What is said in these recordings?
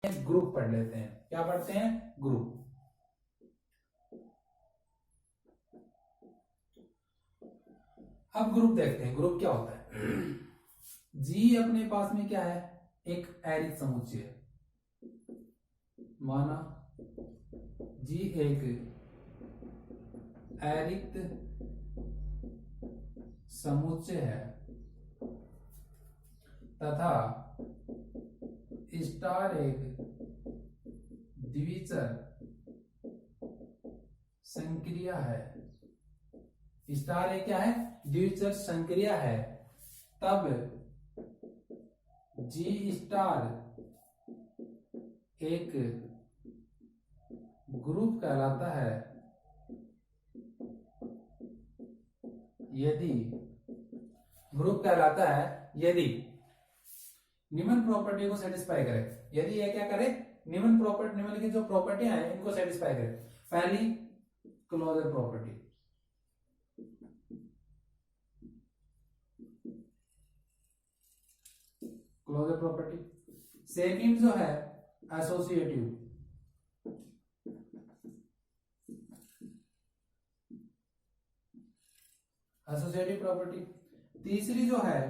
Group पढ़ लेते हैं। क्या पढ़ते हैं? ग्रुप। अब ग्रुप देखते हैं, ग्रुप क्या होता है। जी अपने पास में क्या है? एक एरिक समुच्चय है। माना जी एक एरिक्त समुच्चय है तथा स्टार एक द्विचर संक्रिया है। स्टार एक क्या है? द्विचर संक्रिया है। तब जी स्टार एक ग्रुप कहलाता है यदि ग्रुप कहलाता है यदि निम्न प्रॉपर्टी को सेटिस्फाई करे। यदि ये क्या करे? निम्नलिखित जो प्रॉपर्टियां हैं इनको सेटिस्फाई करे। पहली closure property, closure property. Second जो है एसोसिएटिव, एसोसिएटिव प्रॉपर्टी। तीसरी जो है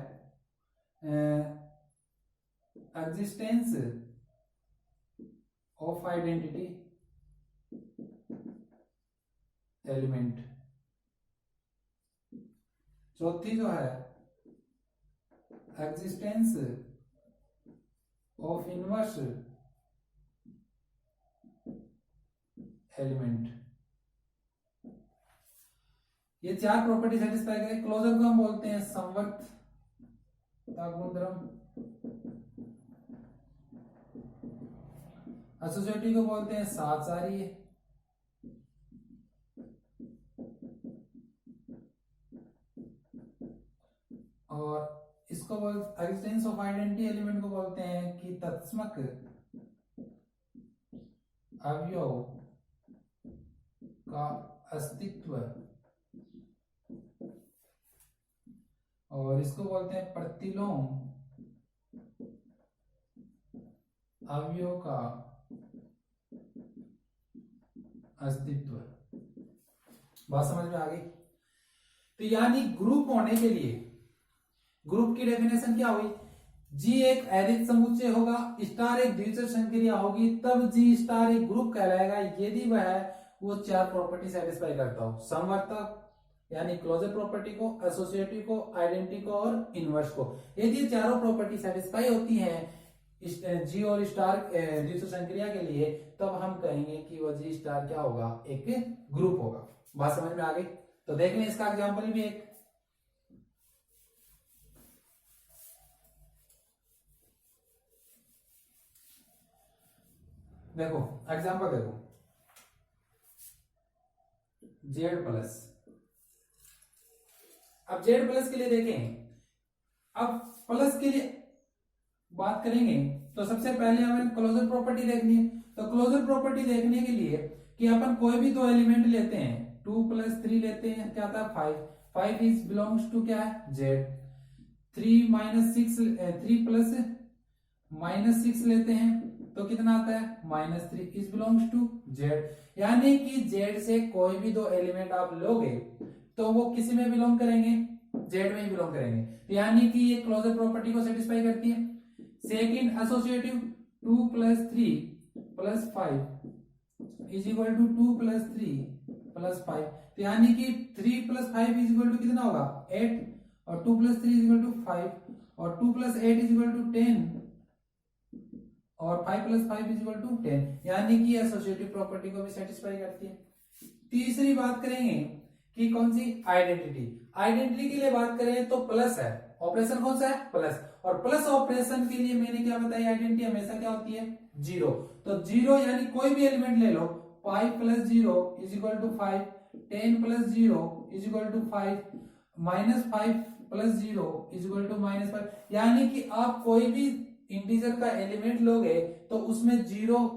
एग्जिस्टेंस ऑफ आइडेंटिटी एलिमेंट। चौथी जो है एग्जिस्टेंस ऑफ इनवर्स एलिमेंट। ये चार प्रॉपर्टी सेटिस्फाई करें। क्लोजर को हम बोलते हैं संवर्तता गुणधर्म, एसोसिएटिव को बोलते हैं साहचर्य, और इसको एग्जिस्टेंस ऑफ आइडेंटिटी एलिमेंट को बोलते हैं कि तत्समक अवयव का अस्तित्व, और इसको बोलते हैं प्रतिलोम अवयव का अस्तित्व। बात समझ में आ गई? तो यानी ग्रुप होने के लिए ग्रुप की डेफिनेशन क्या हुई? जी एक एरिक समुच्चय होगा, स्टार एक द्विचर संक्रिया होगी, तब जी स्टार एक ग्रुप कहलाएगा यदि वह वो चार प्रॉपर्टी सेटिस्फाई करता हो। समवर्तक यानी क्लोजर प्रॉपर्टी को, एसोसिएटिव को, आइडेंटिटी को और इनवर्स को। यदि चारों प्रॉपर्टी सेटिस्फाई होती हैं जी और स्टार द्विचर संक्रिया के लिए, तब हम कहेंगे कि वह जी स्टार क्या होगा? एक ग्रुप होगा। बात समझ में आ गई? तो देख लें इसका एग्जाम्पल भी एक। देखो एग्जाम्पल देखो, जेड प्लस। अब जेड प्लस के लिए देखें, अब प्लस के लिए बात करेंगे तो सबसे पहले हमें क्लोजर प्रॉपर्टी देखनी है। तो क्लोजर प्रॉपर्टी देखने के लिए कि अपन कोई भी दो एलिमेंट लेते हैं, 2 + 3 लेते हैं, क्या आता है? 5। 5 इज बिलोंग्स टू क्या है? जेड। 3 - 6 3 + -6 लेते हैं तो कितना आता है? -3 इज बिलोंग्स टू जेड। यानी कि जेड से कोई भी दो एलिमेंट आप लोगे तो वो किसी में बिलोंग करेंगे? जेड में ही बिलोंग करेंगे। यानी कि ये क्लोजर प्रॉपर्टी को सेटिस्फाई करती है। Second associative, 2 + 3 + 5 is equal to 2 + 3 + 5। तो यानी कि 3 + 5 इज इक्वल टू कितना होगा? 8, और 2 + 3 इज इक्वल टू 5, और 2 + 8 इज इक्वल टू 10, और 5 + 5 इज इक्वल टू 10। यानी कि एसोसिएटिव प्रॉपर्टी को भी सेटिस्फाई करती है। तीसरी बात करेंगे कि कौन सी? आइडेंटिटी। आइडेंटिटी के लिए बात करें तो प्लस है, ऑपरेशन कौन सा है? प्लस। और प्लस ऑपरेशन के लिए मैंने क्या बताया? आइडेंटिटी हमेशा क्या होती है? 0। तो 0 यानी कोई भी एलिमेंट ले लो, 5 + 0 is equal to 5, 10 + 0 is equal to 5, -5 + 0 is equal to -5। यानी कि आप कोई भी इंटीजर का एलिमेंट लोगे तो उसमें 0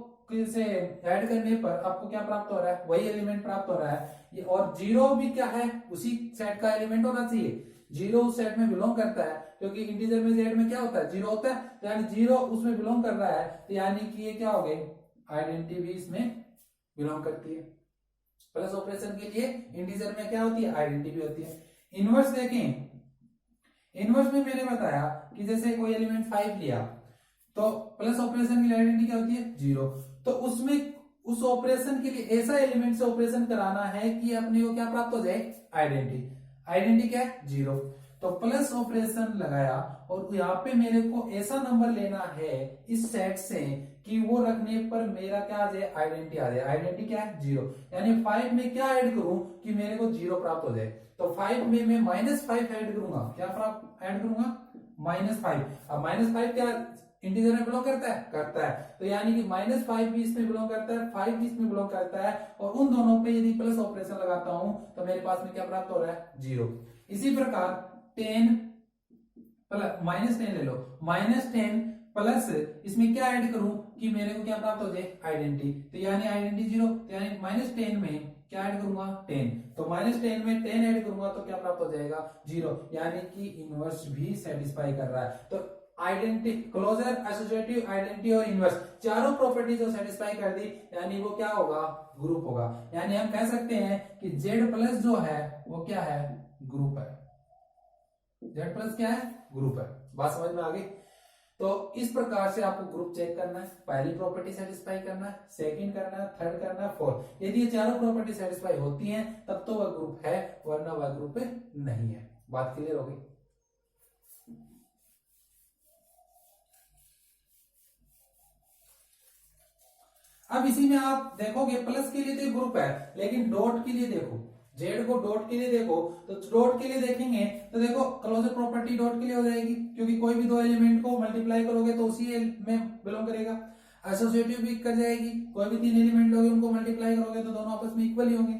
से ऐड करने पर आपको क्या प्राप्त हो रहा है? वही एलिमेंट प्राप्त हो रहा है। और 0 भी क्या है? उसी सेट का एलिमेंट होना चाहिए। जीरो उस सेट में बिलोंग करता है, क्योंकि इंटीजर में जेड में क्या होता है, जीरो होता है, तो यानी जीरो उसमें बिलोंग कर रहा है, तो यानी कि ये क्या हो गई, आइडेंटिटी भी इसमें बिलोंग करती है। प्लस ऑपरेशन के लिए इंटीजर में क्या होती है, आइडेंटिटी भी होती है। इनवर्स देखें, इनवर्स में मैंने बताया कि जैसे कोई एलिमेंट 5 लिया तो प्लस ऑपरेशन की आइडेंटिटी क्या होती है, जीरो। तो उसमें उस ऑपरेशन के लिए ऐसा एलिमेंट से ऑपरेशन कराना है कि अपने को क्या प्राप्त हो जाए, आइडेंटिटी। आइडेंटिटी क्या है, जीरो। तो प्लस ऑपरेशन लगाया और यहाँ पे मेरे को ऐसा नंबर लेना है इस सेट से कि वो रखने पर मेरा क्या आ जाए, आइडेंटिटी आ जाए। आइडेंटिटी क्या है, जीरो। यानी 5 में क्या ऐड करूं कि मेरे को जीरो प्राप्त हो जाए, तो 5 में मैं -5 ऐड करूंगा। क्या प्राप्त ऐड करूंगा, -5। अब -5 क्या इंटीजर में बिलोंग करता है, करता है, तो यानी कि -5 भी इसमें बिलोंग करता है, 5 भी इसमें बिलोंग करता है, और उन दोनों पे यदि प्लस ऑपरेशन लगाता हूं तो मेरे पास में क्या प्राप्त हो रहा है, जीरो। इसी प्रकार 10 प्लस -10 ले लो, -10 प्लस इसमें क्या ऐड करूं कि मेरे को क्या प्राप्त हो जाए, आइडेंटिटी। तो यानी आइडेंटिटी जीरो, तो यानी -10 में क्या ऐड करूंगा, 10। तो -10 में 10 ऐड करूंगा तो क्या प्राप्त हो जाएगा, जीरो। यानी कि इनवर्स भी सेटिस्फाई कर रहा है। तो आइडेंटिटी, क्लोजर, एसोसिएटिव, आइडेंटिटी और इनवर्स चारों प्रॉपर्टी जो सेटिस्फाई कर दी, यानी वो क्या होगा, ग्रुप होगा। यानी हम कह सकते हैं कि जेड प्लस जो है वो क्या है, ग्रुप है। जेड प्लस क्या है, ग्रुप है। बात समझ में आ गई। तो इस प्रकार से आपको ग्रुप चेक करना है, पहली प्रॉपर्टी सेटिस्फाई करना है, सेकंड करना है, थर्ड करना है, फोर्थ। यदि ये चारों प्रॉपर्टी सेटिस्फाई होती हैं तब तो वह ग्रुप है, वरना वह ग्रुप नहीं है। बात क्लियर हो गई। अब इसी में आप देखोगे प्लस के लिए तो ग्रुप है, लेकिन डॉट के लिए देखो, जेड को डॉट के लिए देखो, तो डॉट के लिए देखेंगे तो देखो क्लोजर प्रॉपर्टी डॉट के लिए हो जाएगी, क्योंकि कोई भी दो एलिमेंट को मल्टीप्लाई करोगे तो उसी में बिलोंग करेगा। एसोसिएटिव भी कर जाएगी, कोई भी तीन एलिमेंट होंगे उनको मल्टीप्लाई करोगे तो दोनों आपस में इक्वल ही होंगे।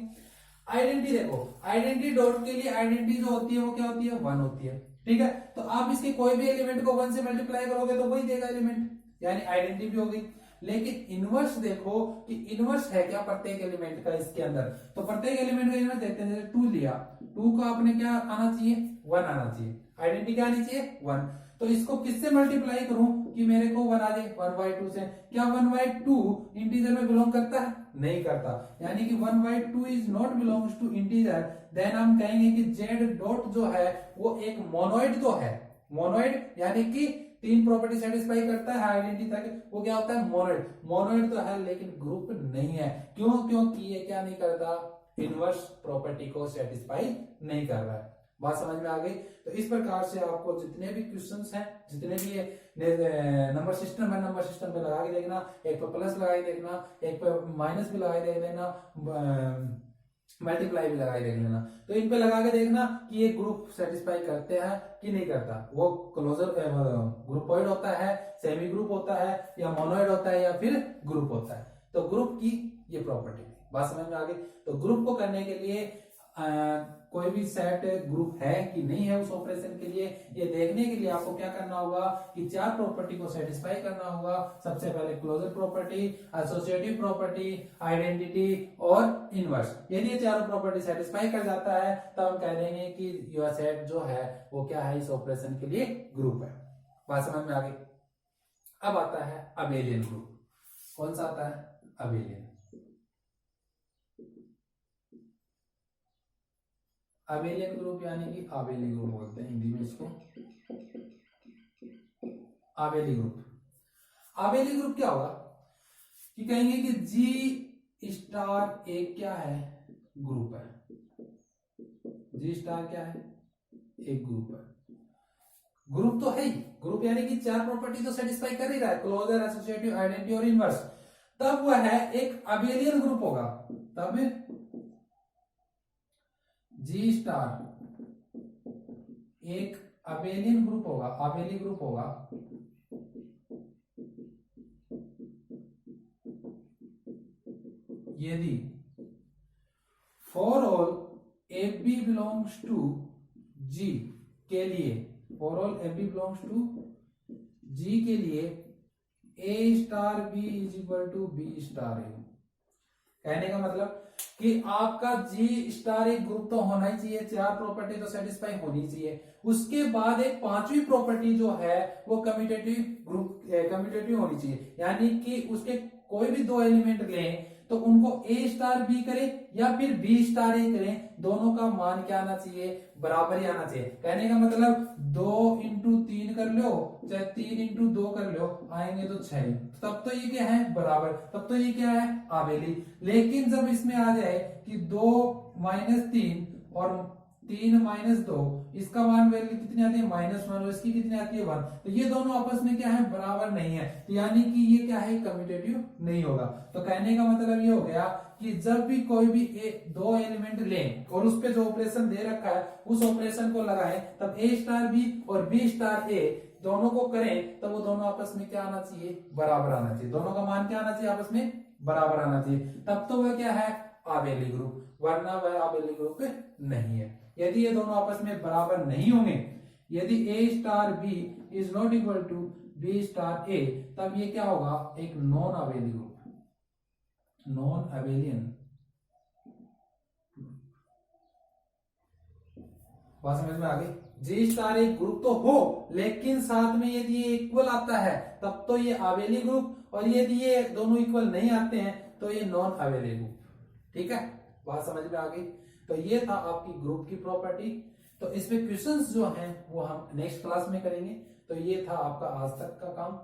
आइडेंटिटी देखो, आइडेंटिटी डॉट के लिए आइडेंटिटी जो होती है वो क्या होती है, 1 होती है। ठीक है, तो आप इसके कोई भी एलिमेंट को 1 से मल्टीप्लाई करोगे तो वही देगा एलिमेंट, यानी आइडेंटिटी भी हो गई। लेकिन इनवर्स देखो कि इनवर्स है क्या प्रत्येक एलिमेंट का इसके अंदर, तो प्रत्येक एलिमेंट का इनवर्स देखते हैं। जैसे 2 लिया, 2 का आपने क्या आना चाहिए, 1 आना चाहिए। आइडेंटिटी क्या आनी चाहिए, 1। तो इसको किससे मल्टीप्लाई करूं कि मेरे को 1 आ जाए, 1/2 से। क्या 1/2 इंटीजर में बिलोंग करता है, नहीं करता, यानी कि 1/2 is not belongs to integer. Then हम कहेंगे कि जेड डॉट जो है वो एक मोनोइड तो है। मोनोइड यानी कि तीन प्रॉपर्टी सेटिस्फाई करता है आइडेंटिटी तक, वो क्या होता है, मोनोइड। मोनोइड तो है लेकिन ग्रुप नहीं है। क्यों, क्योंकि ये क्या नहीं करता, इनवर्स प्रॉपर्टी को सेटिस्फाई नहीं कर रहा है। बात समझ में आ गई। तो इस प्रकार से आपको जितने भी क्वेश्चंस हैं, जितने भी नंबर सिस्टम है, नंबर सिस्टम पे लगा के देखना, एक पे प्लस लगा के देखना, एक पे माइनस भी लगा के देना, मल्टीप्लाई भी लगा के देख लेना। तो इन पे लगा के देखना कि ये ग्रुप सेटिस्फाई करते हैं कि नहीं करता। वो क्लोजर ग्रुपोइड होता है, सेमी ग्रुप होता है, या मोनोइड होता है, या फिर ग्रुप होता है। तो ग्रुप की ये प्रॉपर्टी, बात समझ में आ गई। तो ग्रुप को करने के लिए कोई भी सेट ग्रुप है कि नहीं है उस ऑपरेशन के लिए, ये देखने के लिए आपको क्या करना होगा कि चार प्रॉपर्टी को सेटिस्फाई करना होगा। सबसे पहले closure property, associative property, identity और इनवर्स। यदि ये चारों प्रॉपर्टी सेटिस्फाई कर जाता है तो हम कह देंगे कि यह सेट जो है वो क्या है, इस ऑपरेशन के लिए ग्रुप है। बात समझ में आ गई। अब आता है अबेलियन ग्रुप। कौन सा आता है, अबेलियन। अबेलियन ग्रुप यानी कि आबेली ग्रुप बोलते हैं हिंदी में इसको, आबेली ग्रुप। आबेली ग्रुप क्या होगा कि कहेंगे कि जी स्टार एक क्या है, ग्रुप है। जी स्टार क्या है, एक ग्रुप है। ग्रुप तो है ही, ग्रुप यानी कि चार प्रॉपर्टी तो सेटिस्फाई कर ही रहा है, क्लोजर, एसोसिएटिव, आइडेंटिटी और इनवर्स। तब वह है एक अबेलियन ग्रुप होगा। तब जी स्टार एक अबेलियन ग्रुप होगा, अबेली ग्रुप होगा। यदि for all F B belongs to G के लिए, for all F B belongs to G के लिए A star B is equal to B star A. कहने का मतलब कि आपका जी स्टार एक ग्रुप तो होना ही चाहिए, 4 प्रॉपर्टी तो सेटिस्फाई होनी चाहिए। उसके बाद एक 5वीं प्रॉपर्टी जो है वो कम्यूटेटिव ग्रुप कम्यूटेटिव होनी चाहिए, यानी कि उसके कोई भी 2 एलिमेंट लें तो उनको ए स्टार बी करें या फिर बी स्टार ए करें, दोनों का मान क्या आना चाहिए, बराबर ही आना चाहिए। कहने का मतलब 2 इंटू 3 कर लो चाहे 3 इंटू 2 कर लो, आएंगे तो 6, तब तो ये क्या है, बराबर, तब तो ये क्या है, आवेली। लेकिन जब इसमें आ जाए कि 2 माइनस 3 और 3 माइनस 2, इसका मान वैल्यू कितनी आती है, -1, और इसकी कितनी आती है 1, तो ये दोनों आपस में क्या है, बराबर नहीं है, तो यानी कि ये क्या है, कम्यूटेटिव नहीं होगा। तो कहने का मतलब ये हो गया कि जब भी कोई भी 2 एलिमेंट लें और उस पे जो ऑपरेशन दे रखा है उस ऑपरेशन को लगाएं, तब ए स्टार बी और बी स्टार ए दोनों को करें, तब वो दोनों आपस में क्या आना चाहिए, बराबर आना चाहिए, दोनों का मान क्या आना चाहिए, आपस में बराबर आना चाहिए, तब तो वह क्या है, आबेली ग्रुप, वरना वह आबेली ग्रुप नहीं है। यदि ये दोनों आपस में बराबर नहीं होंगे, यदि A star B is not equal to B star A, तब ये क्या होगा, एक non abelian group, non abelian. बात समझ में आ गई, जी स्टार एक ग्रुप तो हो, लेकिन साथ में यदि ये इक्वल आता है तब तो ये आबेली ग्रुप, और यदि ये दोनों इक्वल नहीं आते हैं तो ये नॉन आबेली ग्रुप। ठीक है, बात समझ में आ गई। तो ये था आपकी ग्रुप की प्रॉपर्टी। तो इसमें क्वेश्चंस जो हैं वो हम नेक्स्ट क्लास में करेंगे। तो ये था आपका आज तक का काम।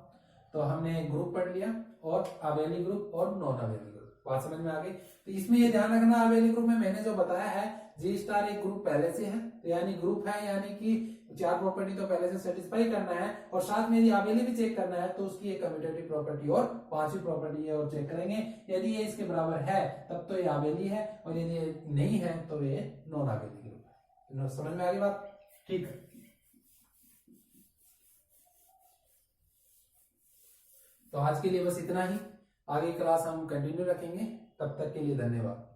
तो हमने ग्रुप पढ़ लिया और आबेली ग्रुप और नॉन आबेली ग्रुप, बात समझ में आ गई। तो इसमें ये ध्यान रखना, आबेली ग्रुप में मैंने जो बताया है, जी स्टार एक ग्रुप पहले से है, तो यानी ग्रुप है, यानी कि 4 प्रॉपर्टी तो पहले से सेटिस्फाई करना है, और साथ में यदि आबेली भी चेक करना है तो उसकी एक कम्यूटेटिव प्रॉपर्टी और 5वीं प्रॉपर्टी है और चेक करेंगे। यदि ये इसके बराबर है तब तो ये आबेली है, और यदि ये नहीं है तो ये नॉन आबेली ग्रुप है। समझ में आ गई बात, ठीक है। तो आज के लिए बस इतना ही, आगे क्लास हम कंटिन्यू रखेंगे, तब तक के लिए धन्यवाद।